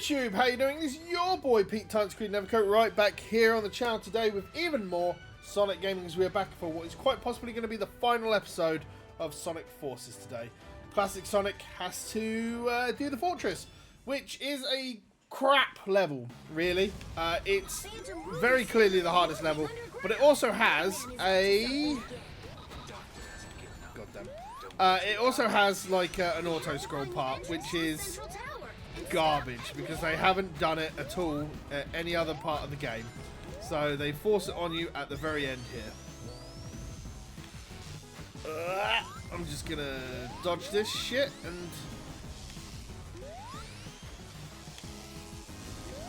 YouTube, how you doing? This is your boy Pete Touchscreen Nevercoat, right back here on the channel today with even more Sonic Gaming as we are back for what is quite possibly going to be the final episode of Sonic Forces today. Classic Sonic has to do the Fortress, which is a crap level, really. It's very clearly the hardest level, but it also has a... Goddamn. It also has like an auto-scroll part, which is garbage because they haven't done it at all at any other part of the game. So they force it on you at the very end here. I'm just gonna dodge this shit and...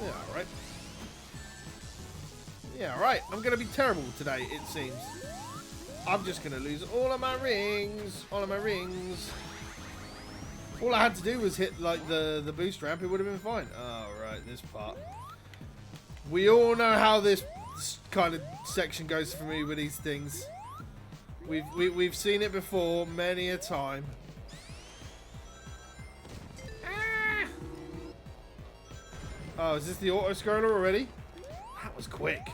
Yeah, alright. Yeah, alright. I'm gonna be terrible today, it seems. I'm just gonna lose all of my rings. All of my rings. All I had to do was hit like the boost ramp, it would have been fine. Oh, right, this part. We all know how this kind of section goes for me with these things. We've seen it before many a time. Ah! Oh, is this the auto scroller already? That was quick.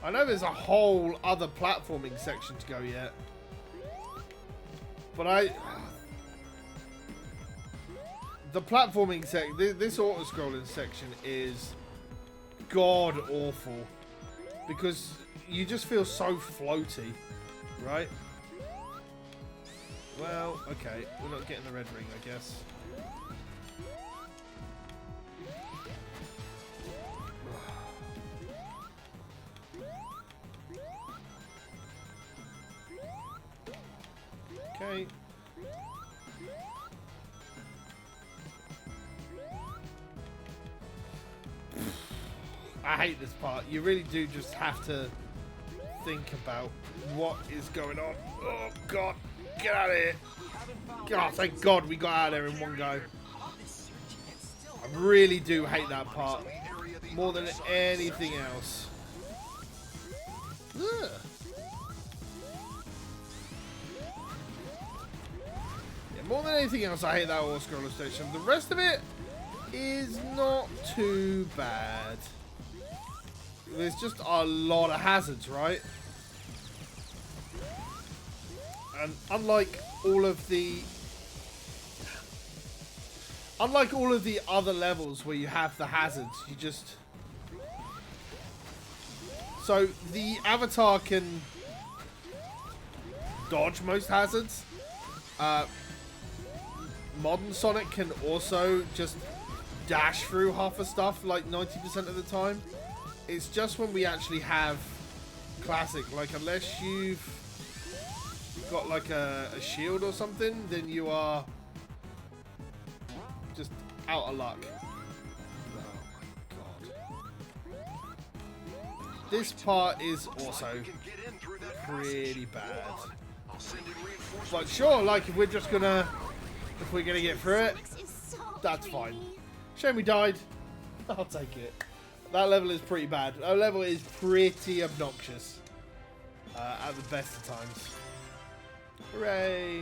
I know there's a whole other platforming section to go yet. But the platforming section, this auto-scrolling section is god awful because you just feel so floaty, right? Well, okay, we're not getting the red ring, I guess. Okay. I hate this part. You really do just have to think about what is going on. Oh, God. Get out of here. God, thank God we got out of there in one go. I really do hate that part more than anything else. Ugh. More than anything else, I hate that auto-scroller station. The rest of it is not too bad. There's just a lot of hazards, right? And unlike all of the other levels where you have the hazards, you just... So the avatar can dodge most hazards. Modern Sonic can also just dash through half the stuff like 90% of the time. It's just when we actually have Classic, like unless you've got like a shield or something, then you are just out of luck. Oh my God. This part is also pretty bad. But sure, like if we're just gonna... If we're going to get through it, that's fine. Shame we died. I'll take it. That level is pretty bad. That level is pretty obnoxious. At the best of times. Hooray!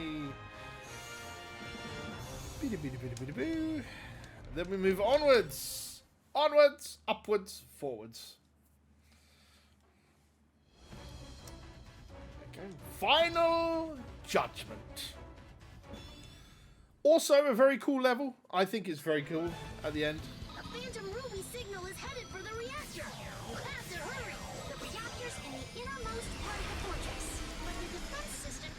Then we move onwards. Onwards, upwards, forwards. Okay. Final Judgment. Also a very cool level. I think it's very cool at the end. A phantom ruby signal is headed for the reactor. You have to hurry. The reactor's in the innermost part of the fortress. But the defense system...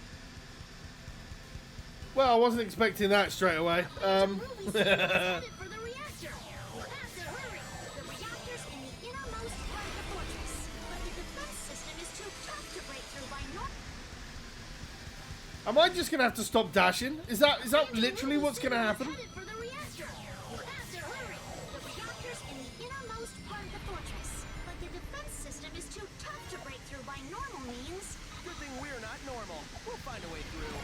Well, I wasn't expecting that straight away. Phantom ruby signal is headed for the reactor. You have to hurry. The reactor's in the innermost part of the fortress. But the defense system is too tough to break through by normal... Am I just gonna have to stop dashing? Is that literally what's gonna happen? Good thing we're not normal. We'll find a way through.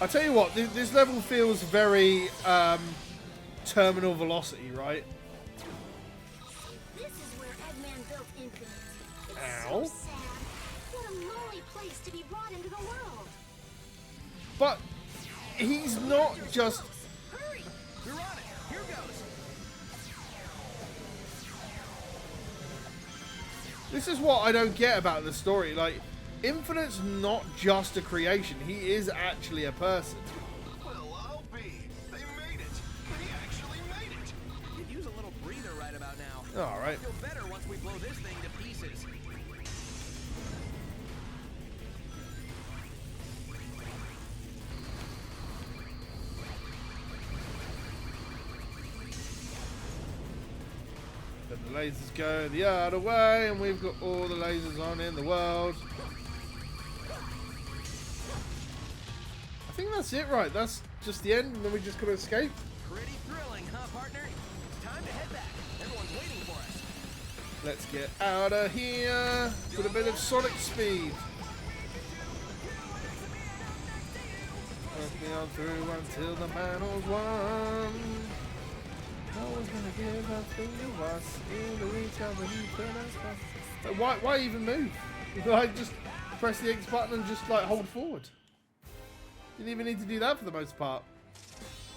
I tell you what, this level feels very terminal velocity, right? This is where Eggman built Infinite. Ow. So sad. What a lonely place to be brought into the world. But he's not just... Hurry! We're on it. Here goes. This is what I don't get about the story. Like, Infinite's not just a creation. He is actually a person. Well, I'll be. They made it. They actually made it. Could use a little breather right about now. All right. I'll feel better once we blow this thing to pieces. Let the lasers go the other way, and we've got all the lasers on in the world. I think that's it, right? That's just the end, and then we just gotta escape. Pretty thrilling, huh, partner? Time to head back. Everyone's waiting for us. Let's get out of here with a bit of Sonic speed. Let's be on through until the battle's won. No one's gonna give up to us. We'll reach out when you turn us back. Why even move? Like, just press the X button and just like hold forward. Didn't even need to do that for the most part.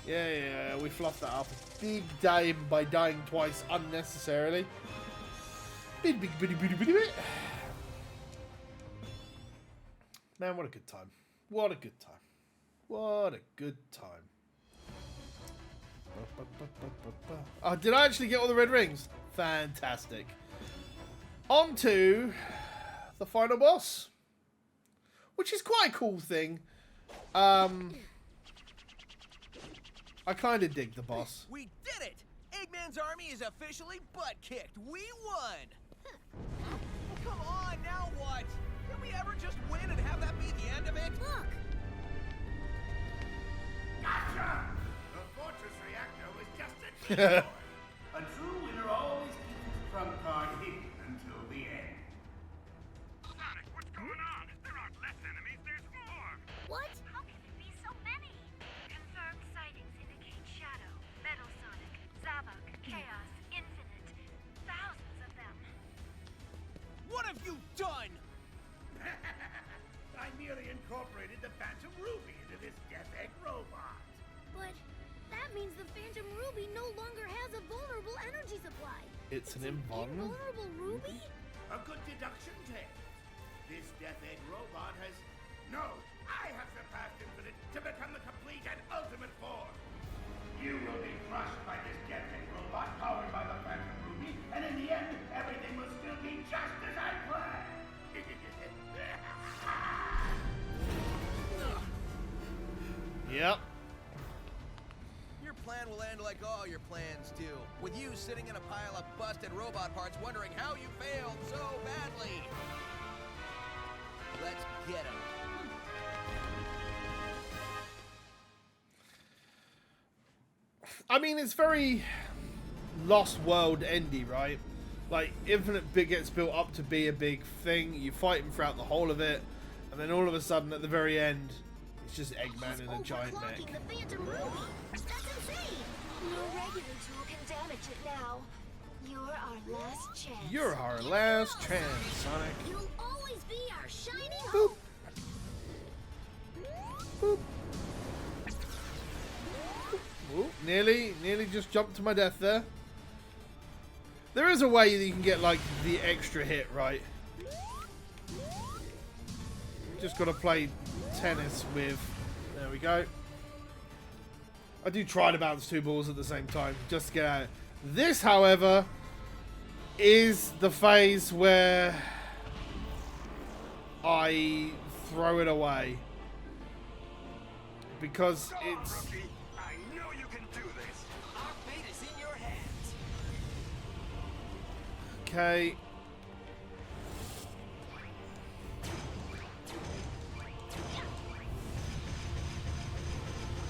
Yeah, we fluffed that up. Big time by dying twice unnecessarily. Bit. Man, what a good time. What a good time. What a good time. Oh, did I actually get all the red rings? Fantastic. On to the final boss, which is quite a cool thing. I kind of dig the boss. We did it! Eggman's army is officially butt-kicked. We won! Come on, now what? Can we ever just win and have that be the end of it? Look! Gotcha! The fortress reactor was just a decoy. A true winner always keeps his trump card hidden until the end. Sonic, what's going on? There aren't less enemies, there's more! What? How can it be so many? Confirmed sightings indicate Shadow, Metal Sonic, Zavok, Chaos, Infinite. Thousands of them. What have you done? I merely incorporated the Phantom Ruby into this Death Egg robot. But that means the Phantom Ruby no longer has a vulnerable energy supply. It's an invulnerable. Invulnerable Ruby? A good deduction, Ted. This Death Egg robot has... No, I have surpassed Infinite to become the complete and ultimate form. You will be crushed by this Death Egg robot powered by the Phantom Ruby, and in the end, everything will still be just as I planned. Yep. Your plan will end like all your plans do, with you sitting in a pile of busted robot parts wondering how you failed so badly. Let's get him. I mean, it's very Lost World endy, right? Like, Infinite gets built up to be a big thing. You fight him throughout the whole of it, and then all of a sudden, at the very end, it's just Eggman in a giant mech. The Phantom Ruby. That's insane. No regular tool can damage it now. You're our last chance. You're our last chance, Sonic. You'll always be our shining Boop. hope. Boop. Ooh, nearly just jumped to my death there. There is a way that you can get, like, the extra hit, right? Just got to play tennis with... There we go. I do try to bounce two balls at the same time, just to get out. This, however, is the phase where I throw it away. Because it's... Rookie, I know you can do this! Our fate is in your hands. Okay.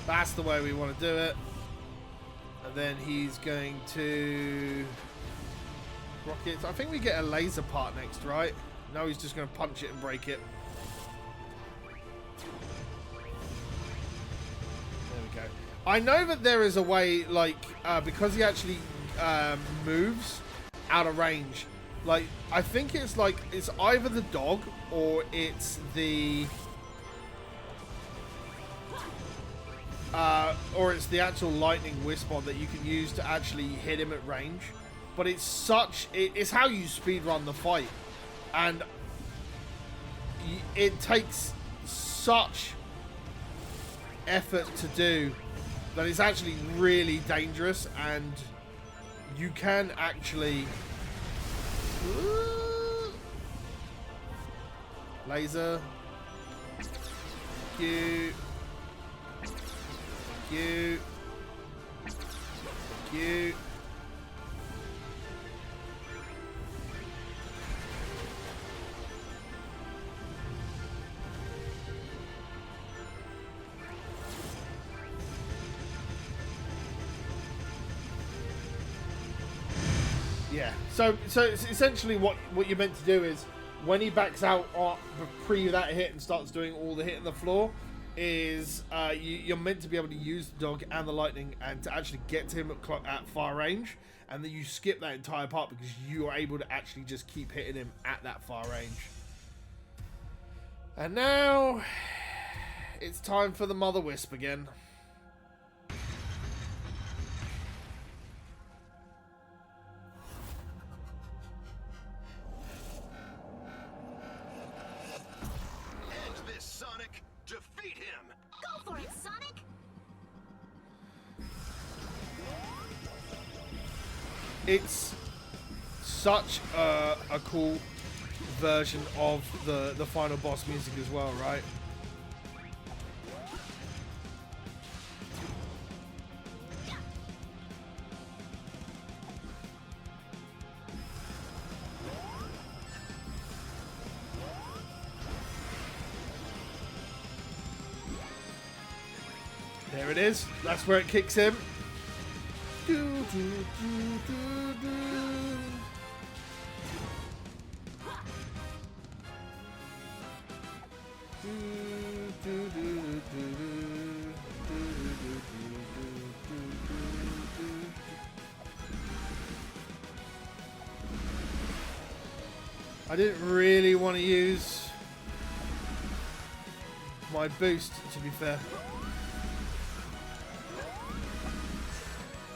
That's the way we want to do it. And then he's going to... rocket. I think we get a laser part next, right? No, he's just going to punch it and break it. There we go. I know that there is a way, like, because he actually moves out of range. Like, I think it's like, it's either the dog or it's the... or it's the actual lightning wisp on that you can use to actually hit him at range. But it's how you speedrun the fight, and it takes such effort to do that it's actually really dangerous, and you can actually laser. You. Yeah. So it's essentially what you're meant to do is when he backs out pre that hit and starts doing all the hit on the floor, is you're meant to be able to use the dog and the lightning and to actually get to him at far range, and then you skip that entire part because you are able to actually just keep hitting him at that far range. And now it's time for the Mother Wisp again. Go for it, Sonic! It's such a cool version of the final boss music as well, right? There it is. That's where it kicks in. I didn't really want to use my boost, to be fair.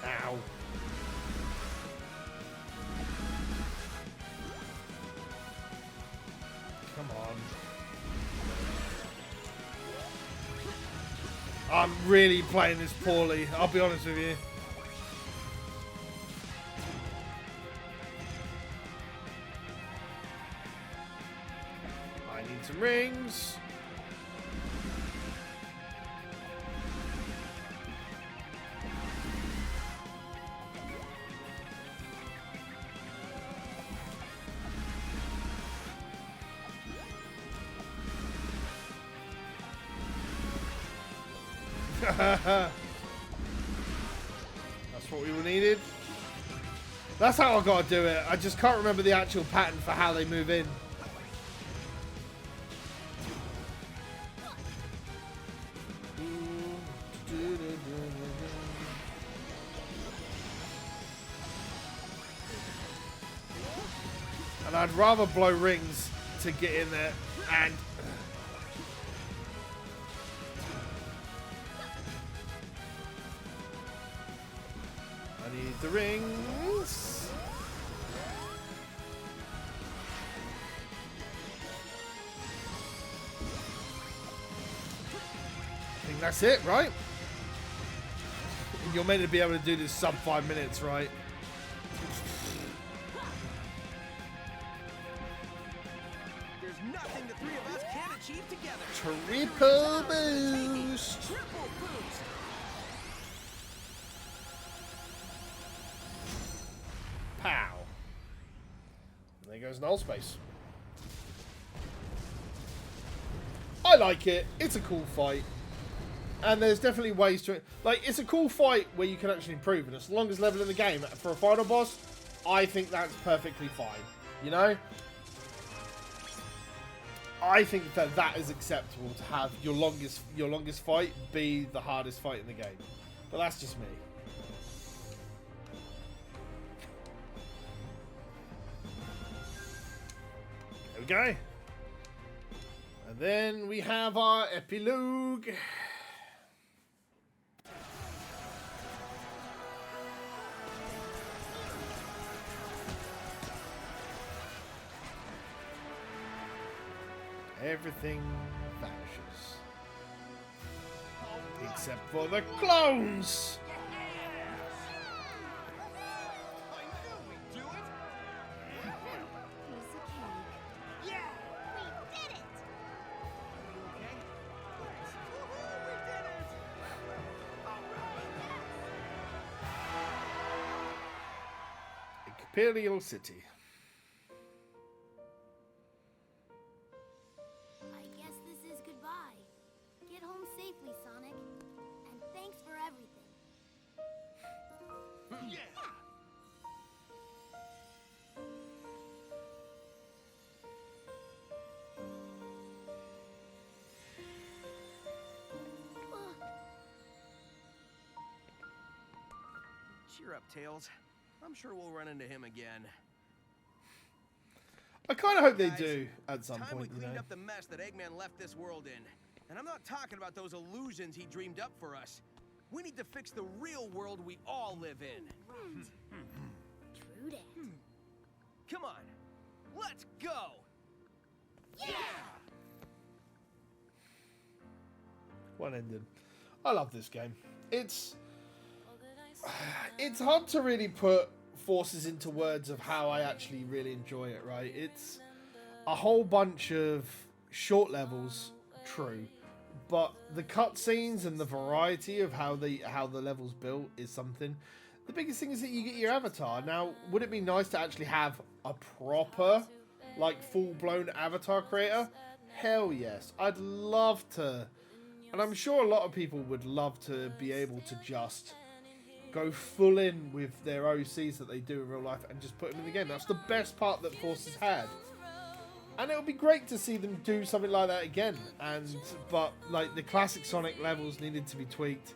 Ow. Come on. I'm really playing this poorly, I'll be honest with you. I need some rings. That's what we needed. That's how I gotta do it. I just can't remember the actual pattern for how they move in. And I'd rather blow rings to get in there and... I need the rings. I think that's it, right? You're meant to be able to do this sub 5 minutes, right? There's nothing the three of us can't achieve together. Triple boost. Triple boost. Pow. And there goes null space. I like it. It's a cool fight. And there's definitely ways to... Like, it's a cool fight where you can actually improve. And as long as level in the game for a final boss, I think that's perfectly fine. You know? I think that that is acceptable to have your longest fight be the hardest fight in the game. But that's just me. There we go. And then we have our epilogue. Everything vanishes. Except for the clones! I knew we'd do it! Piece of cake. Yeah! We did it! You okay? Woohoo! We did it! Imperial City. I guess this is goodbye. Get home safely, Sonic. And thanks for everything. Yeah! Cheer up, Tails. I'm sure we'll run into him again. I kind of hope they Guys, do at some Time point, we you cleaned know. up the mess that Eggman left this world in. And I'm not talking about those illusions he dreamed up for us. We need to fix the real world we all live in. True that. Come on, let's go! One ended. I love this game. It's hard to really put forces into words of how I actually really enjoy it, right? It's a whole bunch of short levels, true, but the cutscenes and the variety of how the levels built is something. The biggest thing is that you get your avatar. Now, would it be nice to actually have a proper, like, full-blown avatar creator? Hell yes. I'd love to. And I'm sure a lot of people would love to be able to just go full in with their OCs that they do in real life and just put them in the game. That's the best part that Forces had. And it would be great to see them do something like that again. But like the classic Sonic levels needed to be tweaked.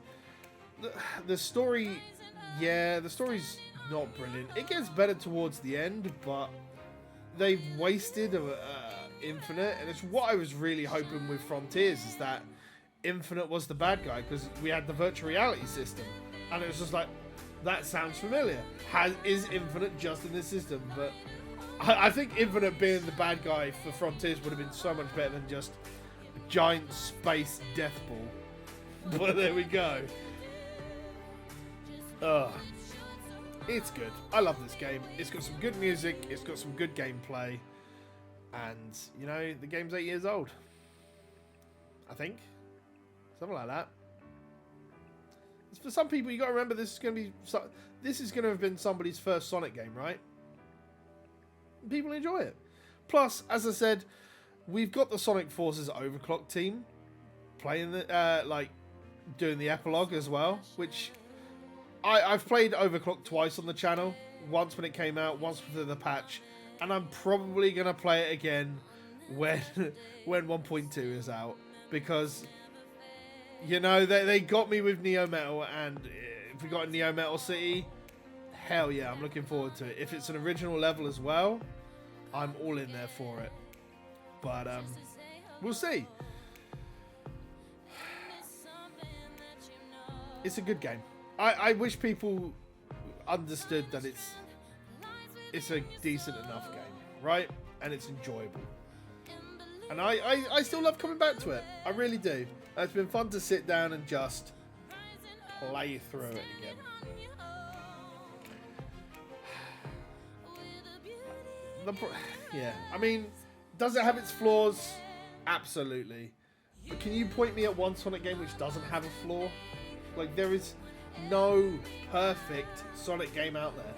The story, yeah, the story's not brilliant. It gets better towards the end, but they've wasted Infinite, and it's what I was really hoping with Frontiers is that Infinite was the bad guy because we had the virtual reality system, and it was just like, that sounds familiar. Is Infinite just in this system? But I think Infinite being the bad guy for Frontiers would have been so much better than just a giant space death ball. But there we go. It's good. I love this game. It's got some good music. It's got some good gameplay. And, you know, the game's 8 years old. I think. Something like that. It's for some people, you got to remember this is going to have been somebody's first Sonic game, right? People enjoy it. Plus, as I said, we've got the Sonic Forces Overclock team playing the doing the epilogue as well, which I've played Overclock twice on the channel. Once when it came out, once for the patch, and I'm probably gonna play it again when 1.2 is out, because you know they got me with Neo Metal, and if we got a Neo Metal City, hell yeah, I'm looking forward to it. If it's an original level as well, I'm all in there for it. But we'll see. It's a good game. I wish people understood that it's a decent enough game, right? And it's enjoyable. And I still love coming back to it. I really do. It's been fun to sit down and just play through it again. Yeah, I mean, does it have its flaws? Absolutely. But can you point me at one Sonic game which doesn't have a flaw? Like, there is no perfect Sonic game out there.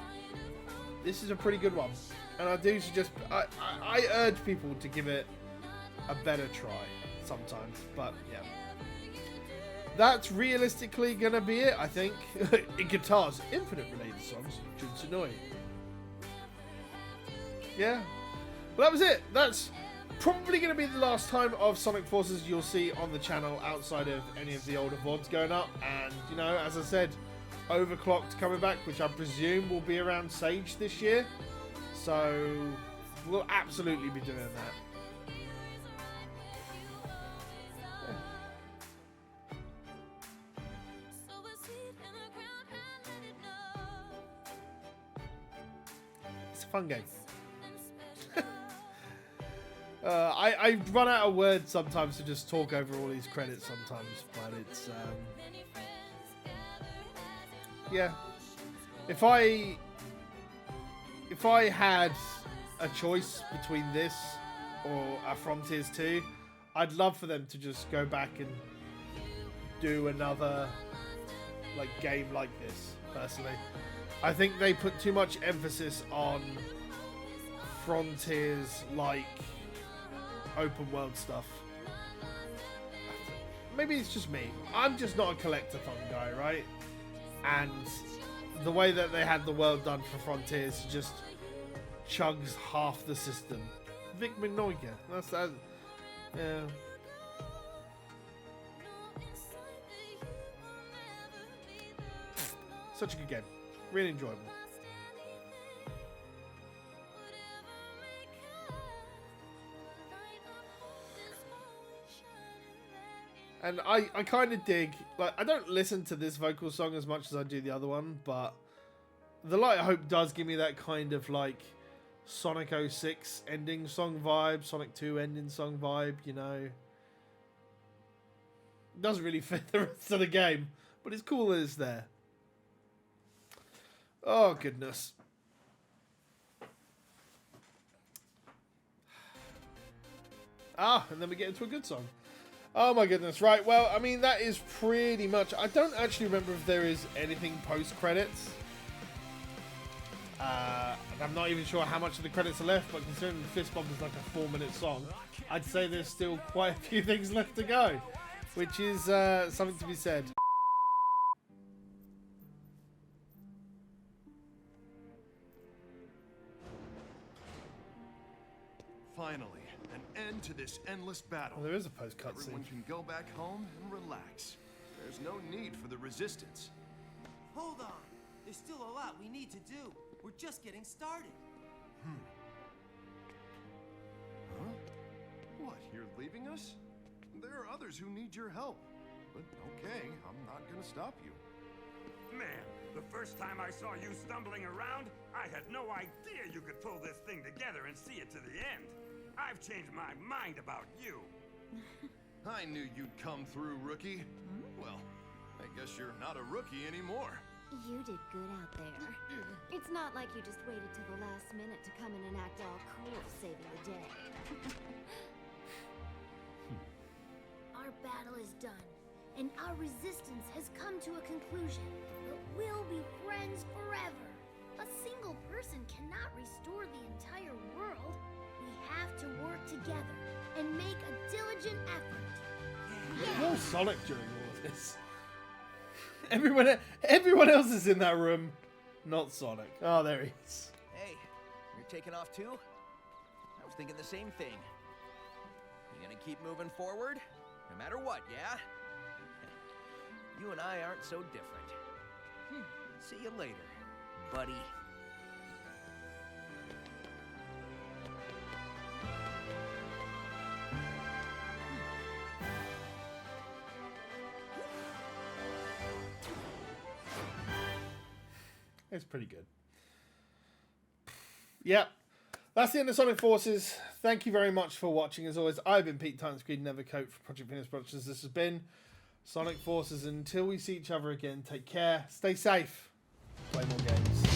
This is a pretty good one. And I do suggest, I urge people to give it a better try sometimes. But, yeah. That's realistically going to be it, I think. In guitars, Infinite related songs, Jutsunoi. Yeah. Well, that was it. That's probably going to be the last time of Sonic Forces you'll see on the channel outside of any of the older VODs going up. And, you know, as I said, Overclocked coming back, which I presume will be around Sage this year. So, we'll absolutely be doing that. It's a fun game. I run out of words sometimes to just talk over all these credits sometimes, but it's yeah. If I had a choice between this or a Frontiers 2, I'd love for them to just go back and do another like game like this. Personally, I think they put too much emphasis on Frontiers like open world stuff. Maybe it's just me. I'm just not a collectathon guy, right? And the way that they had the world done for Frontiers just chugs half the system. Vic Mignola. That's that. Yeah. Such a good game. Really enjoyable. And I kind of dig, like, I don't listen to this vocal song as much as I do the other one, but The Light of Hope does give me that kind of, like, Sonic 06 ending song vibe, Sonic 2 ending song vibe, you know. It doesn't really fit the rest of the game, but it's cool that it's there. Oh, goodness. Ah, and then we get into a good song. Oh my goodness, right, well, I mean, that is pretty much... I don't actually remember if there is anything post-credits. And I'm not even sure how much of the credits are left, but considering Fist Bump is like a 4-minute song, I'd say there's still quite a few things left to go, which is something to be said. Finally, an end to this endless battle. Well, there is a post-cut scene. Everyone can go back home and relax. There's no need for the resistance. Hold on. There's still a lot we need to do. We're just getting started. Huh? What, you're leaving us? There are others who need your help. But okay, I'm not gonna stop you. Man, the first time I saw you stumbling around, I had no idea you could pull this thing together and see it to the end. I've changed my mind about you. I knew you'd come through, rookie. Well, I guess you're not a rookie anymore. You did good out there. It's not like you just waited till the last minute to come in and act all cool, saving the day. Our battle is done, and our resistance has come to a conclusion. But we'll be friends forever. A single person cannot restore the entire world. We have to work together and make a diligent effort. More Sonic during all of this. Everyone else is in that room, not Sonic. Oh, there he is. Hey, you're taking off too? I was thinking the same thing. You gonna keep moving forward? No matter what, yeah? You and I aren't so different. See you later, buddy. It's pretty good. Yep. That's the end of Sonic Forces. Thank you very much for watching. As always, I've been Pete Timescreen Nevercoat for Project Venus Productions. This has been Sonic Forces. Until we see each other again, take care, stay safe, play more games.